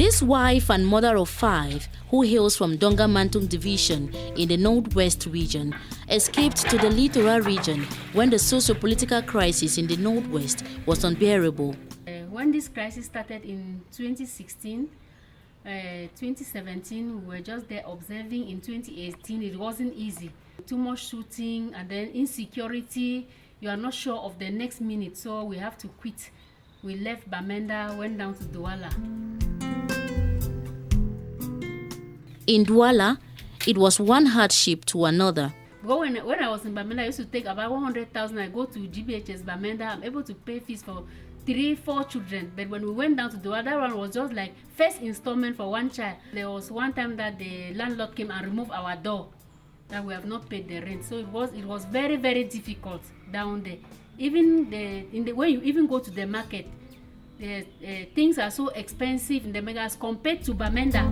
This wife and mother of 5, who hails from Donga Mantung Division in the Northwest region, escaped to the littoral region when the socio-political crisis in the Northwest was unbearable. When this crisis started in 2016, 2017, we were just there observing. In 2018, it wasn't easy. Too much shooting and then insecurity. You are not sure of the next minute, so we have to quit. We left Bamenda, went down to Douala. In Douala, it was one hardship to another. But when I was in Bamenda, I used to take about 100,000. I go to GBHS Bamenda. I'm able to pay fees for 3-4 children. But when we went down to Douala, that one was just like first installment for one child. There was one time that the landlord came and removed our door, that we have not paid the rent. So it was very, very difficult down there. Even when you even go to the market, things are so expensive in the megas compared to Bamenda.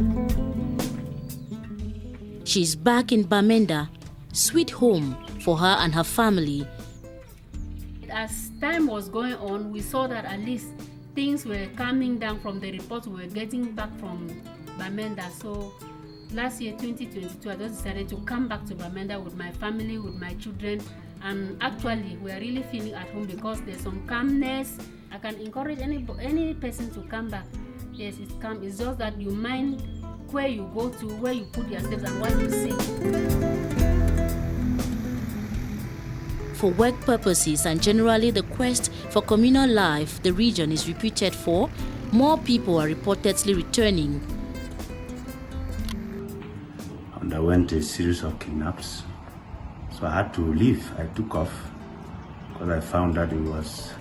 She's back in Bamenda, sweet home for her and her family. As time was going on, we saw that at least things were calming down from the reports we were getting back from Bamenda. So last year, 2022, I just decided to come back to Bamenda with my family, with my children. And actually, we are really feeling at home because there's some calmness. I can encourage any person to come back. Yes, it's calm. It's just that you mind where you go to, where you put yourselves and what you say. For work purposes and generally the quest for communal life the region is reputed for, more people are reportedly returning. Underwent a series of kidnaps, so I had to leave. I took off because I found that it was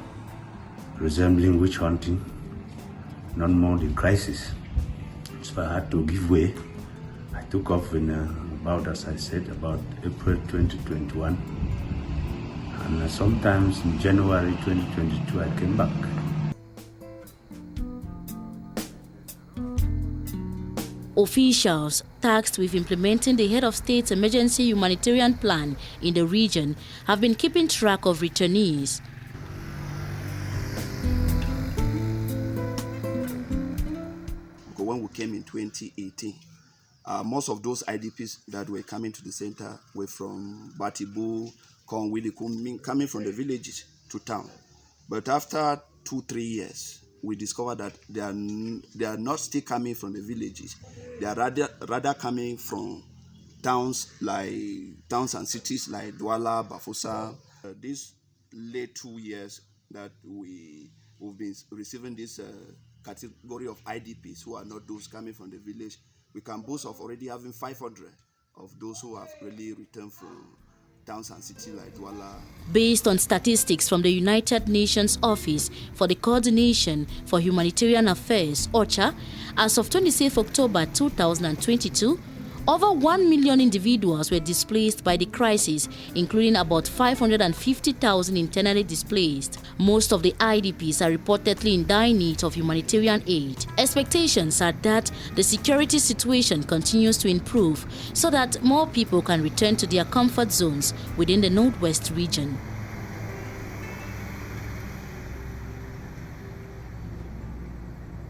resembling witch hunting, not more the crisis. So I had to give way. I took off in about, as I said, about April 2021. And sometimes in January 2022, I came back. Officials tasked with implementing the head of state's emergency humanitarian plan in the region have been keeping track of returnees. When we came in 2018, most of those IDPs that were coming to the center were from Batibu, Kongwili, coming from the villages to town. But after 2-3 years, we discovered that they are not still coming from the villages. They are rather coming from towns and cities like Douala, Bafosa. These late 2 years that we've been receiving this category of IDPs who are not those coming from the village, we can boast of already having 500 of those who have really returned from towns and cities like Douala. Based on statistics from the United Nations Office for the Coordination for Humanitarian Affairs, OCHA, as of 26 October 2022, over 1 million individuals were displaced by the crisis, including about 550,000 internally displaced. Most of the IDPs are reportedly in dire need of humanitarian aid. Expectations are that the security situation continues to improve so that more people can return to their comfort zones within the Northwest region.